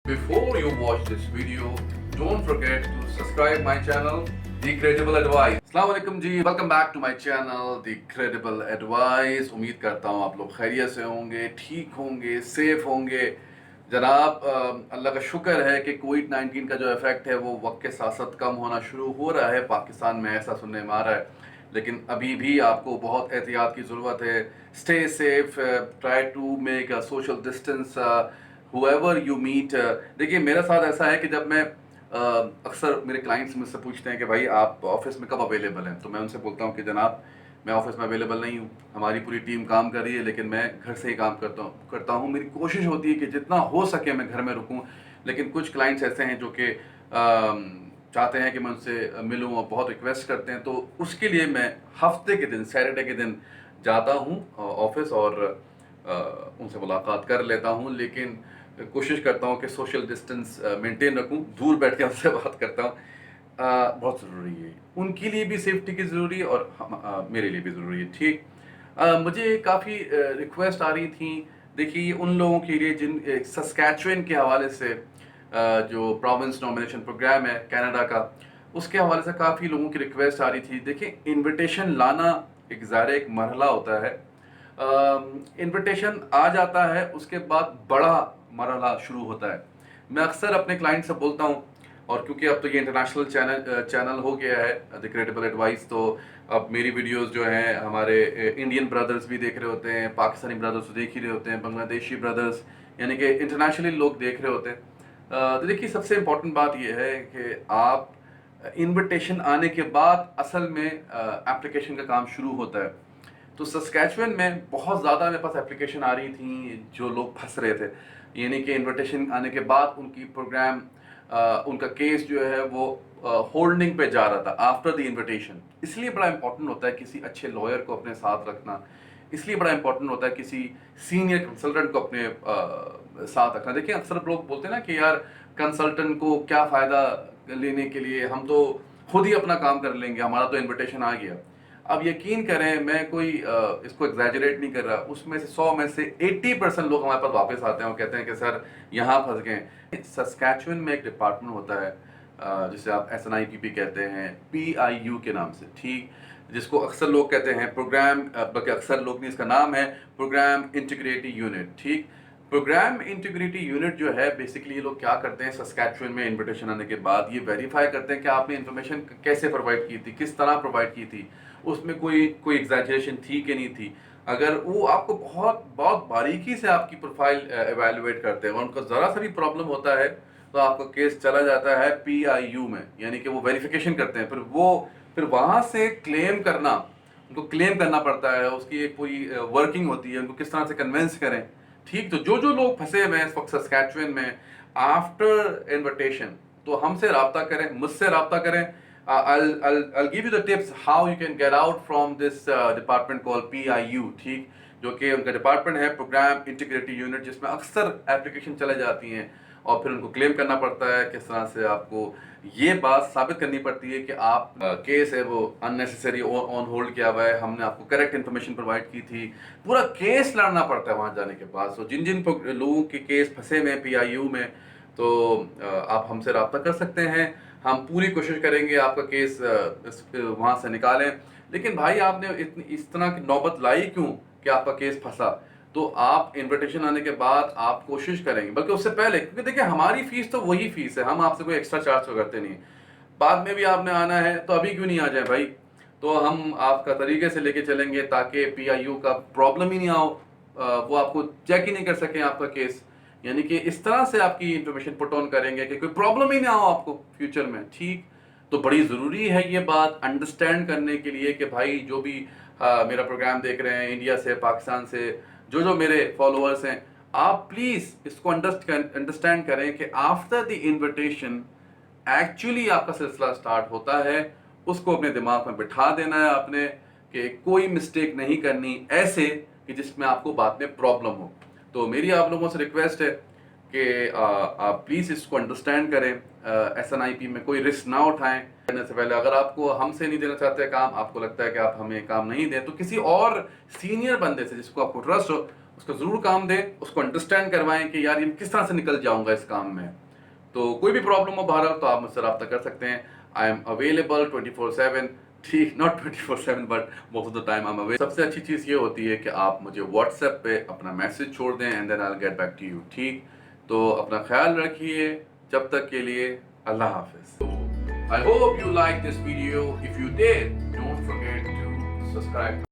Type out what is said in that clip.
Before you watch this video, don't forget to subscribe my channel, The Credible Advice. अस्सलाम वालेकुम ji, welcome back to my channel The Credible Advice। उम्मीद करता हूँ आप लोग खैरियत से होंगे, ठीक होंगे, सेफ होंगे। जनाब, अल्लाह का शुक्र है कि कोविड-19 का जो इफेक्ट है वो वक्त के साथ साथ कम होना शुरू हो रहा है। पाकिस्तान में ऐसा सुनने में आ रहा है, लेकिन अभी भी आपको बहुत एहतियात की ज़रूरत है। Stay safe, try to make a social distance whoever you meet। देखिए, मेरे साथ ऐसा है कि जब मैं अक्सर मेरे क्लाइंट्स मुझसे पूछते हैं कि भाई आप ऑफिस में कब अवेलेबल हैं, तो मैं उनसे बोलता हूँ कि जनाब मैं ऑफिस में अवेलेबल नहीं हूँ, हमारी पूरी टीम काम कर रही है, लेकिन मैं घर से ही काम करता हूँ। मेरी कोशिश होती है कि जितना हो सके मैं घर में रुकूँ, लेकिन कुछ क्लाइंट्स ऐसे हैं जो कि चाहते हैं कि मैं उनसे मिलूँ और बहुत रिक्वेस्ट करते हैं, तो उसके लिए मैं हफ्ते के दिन, सैटरडे के दिन जाता हूँ ऑफिस और उनसे मुलाकात कर लेता हूँ। लेकिन कोशिश करता हूँ कि सोशल डिस्टेंस मेंटेन रखूँ, दूर बैठ के उनसे बात करता हूँ। बहुत ज़रूरी है, उनके लिए भी सेफ्टी की ज़रूरी है और मेरे लिए भी ज़रूरी है। ठीक, मुझे काफ़ी रिक्वेस्ट आ रही थी। देखिए, उन लोगों के लिए जिन सस्कैचुअन के हवाले से जो प्रोविंस नॉमिनेशन प्रोग्राम है कनाडा का, उसके हवाले से काफ़ी लोगों की रिक्वेस्ट आ रही थी। देखिए, इनविटेशन लाना एक ज़ाहिर एक मरहला होता है। इनविटेशन आ जाता है, उसके बाद बड़ा मरहला शुरू होता है। मैं अक्सर अपने क्लाइंट से बोलता हूँ, और क्योंकि अब तो ये इंटरनेशनल चैनल हो गया है द क्रेडिबल एडवाइस, तो अब मेरी वीडियोस जो हैं हमारे इंडियन ब्रदर्स भी देख रहे होते हैं, पाकिस्तानी ब्रदर्स तो देख ही रहे होते हैं, बांग्लादेशी ब्रदर्स यानी कि इंटरनेशनली लोग देख रहे होते हैं। तो देखिए, सबसे इम्पोर्टेंट बात यह है कि आप इनविटेशन आने के बाद असल में एप्लीकेशन का काम शुरू होता है। तो सस्कैचुअन में बहुत ज़्यादा मेरे पास एप्लीकेशन आ रही थी, जो लोग फंस रहे थे, यानी कि इनविटेशन आने के बाद उनकी प्रोग्राम उनका केस जो है वो होल्डिंग पे जा रहा था आफ्टर द इनविटेशन। इसलिए बड़ा इंपॉर्टेंट होता है किसी अच्छे लॉयर को अपने साथ रखना, इसलिए बड़ा इंपॉर्टेंट होता है किसी सीनियर कंसल्टेंट को अपने साथ रखना। देखिए, अक्सर लोग बोलते हैं ना कि यार कंसल्टेंट को क्या फ़ायदा लेने के लिए, हम तो खुद ही अपना काम कर लेंगे, हमारा तो इनविटेशन आ गया। अब यकीन करें, मैं कोई इसको एग्जैजरेट नहीं कर रहा, उसमें से 100 में से 80% लोग हमारे पास वापस आते हैं और कहते हैं कि सर यहाँ फंस गए। सस्कैचुअन में एक डिपार्टमेंट होता है जिसे आप SNIPP कहते हैं, PIU के नाम से, ठीक, जिसको अक्सर लोग कहते हैं प्रोग्राम, बल्कि अक्सर लोग नहीं, इसका नाम है प्रोग्राम इंटीग्रिटी यूनिट। ठीक, प्रोग्राम इंटीग्रिटी यूनिट जो है, बेसिकली ये लोग क्या करते हैं, सस्कैचुअन में इनविटेशन आने के बाद ये वेरीफाई करते हैं कि आपने इन्फॉर्मेशन कैसे प्रोवाइड की थी, किस तरह प्रोवाइड की थी, उसमें कोई कोई एग्जैजरेशन थी कि नहीं थी। अगर वो आपको बहुत बहुत बारीकी से आपकी प्रोफाइल एवेलुएट करते हैं और उनको ज़रा सा भी प्रॉब्लम होता है, तो आपका केस चला जाता है PIU में, यानी कि वो वेरिफिकेशन करते हैं, फिर वहाँ से क्लेम करना, उनको क्लेम करना पड़ता है, उसकी एक पूरी वर्किंग होती है, उनको किस तरह से कन्विंस करें। ठीक, तो जो जो लोग फंसे हुए हैं इस वक्त सस्कैचुअन में आफ्टर इन्विटेशन, तो हमसे रब्ता करें, मुझसे रब्ता करें। I'll give you the tips how you can get out from this department called PIU। ठीक, जो कि उनका डिपार्टमेंट है प्रोग्राम इंटीग्रिटी यूनिट, जिसमें अक्सर एप्लीकेशन चले जाती हैं और फिर उनको क्लेम करना पड़ता है। किस तरह से आपको ये बात साबित करनी पड़ती है कि आप केस है वो अननेसेसरी ऑन होल्ड किया हुआ है, हमने आपको करेक्ट इन्फॉर्मेशन प्रोवाइड की थी, पूरा केस लड़ना पड़ता है वहाँ जाने के बाद। सो जिन जिन लोगों के केस फंसे हुए हैं PIU में, तो आप हमसे रब्ता कर सकते हैं, हम पूरी कोशिश करेंगे आपका केस वहाँ से निकालें। लेकिन भाई, आपने इतनी इस तरह की नौबत लाई क्यों कि आपका केस फंसा? तो आप इन्विटेशन आने के बाद आप कोशिश करेंगे, बल्कि उससे पहले, क्योंकि देखिए हमारी फीस तो वही फीस है, हम आपसे कोई एक्स्ट्रा चार्ज तो करते नहीं। बाद में भी आपने आना है तो अभी क्यों नहीं आ जाए भाई, तो हम आपका तरीके से लेके चलेंगे ताकि PIU का प्रॉब्लम ही नहीं आओ, वो आपको चेक ही नहीं कर सकें आपका केस। यानी कि इस तरह से आपकी इंफॉर्मेशन पुट ऑन करेंगे कि कोई प्रॉब्लम ही ना हो आपको फ्यूचर में। ठीक, तो बड़ी ज़रूरी है ये बात अंडरस्टैंड करने के लिए कि भाई जो भी मेरा प्रोग्राम देख रहे हैं इंडिया से, पाकिस्तान से, जो जो मेरे फॉलोअर्स हैं, आप प्लीज़ इसको अंडरस्टैंड करें कि आफ्टर द इन्विटेशन एक्चुअली आपका सिलसिला स्टार्ट होता है। उसको अपने दिमाग में बिठा देना है आपने कि कोई मिस्टेक नहीं करनी ऐसे कि जिसमें आपको बाद में प्रॉब्लम हो। तो मेरी आप लोगों से रिक्वेस्ट है कि आप प्लीज़ इसको अंडरस्टैंड करें। SNIP में कोई रिस्क ना उठाएं करने से पहले। अगर आपको हमसे नहीं देना चाहते काम, आपको लगता है कि आप हमें काम नहीं दें, तो किसी और सीनियर बंदे से जिसको आपको ट्रस्ट हो उसका ज़रूर काम दें, उसको अंडरस्टैंड करवाएं कि यार ये किस तरह से निकल जाऊंगा इस काम में। तो कोई भी प्रॉब्लम हो बहरहाल तो आप मुझसे रब्ता कर सकते हैं। आई एम अवेलेबल 24/7, ठीक, not 24/7 but most of the time I am available. सबसे अच्छी चीज़ ये होती है कि आप मुझे व्हाट्सएप पे अपना मैसेज छोड़ दें and then I will get back to you, ठीक। तो अपना ख्याल रखिए, जब तक के लिए अल्लाह हाफिज़। I hope you like this video. If you did, don't forget to subscribe.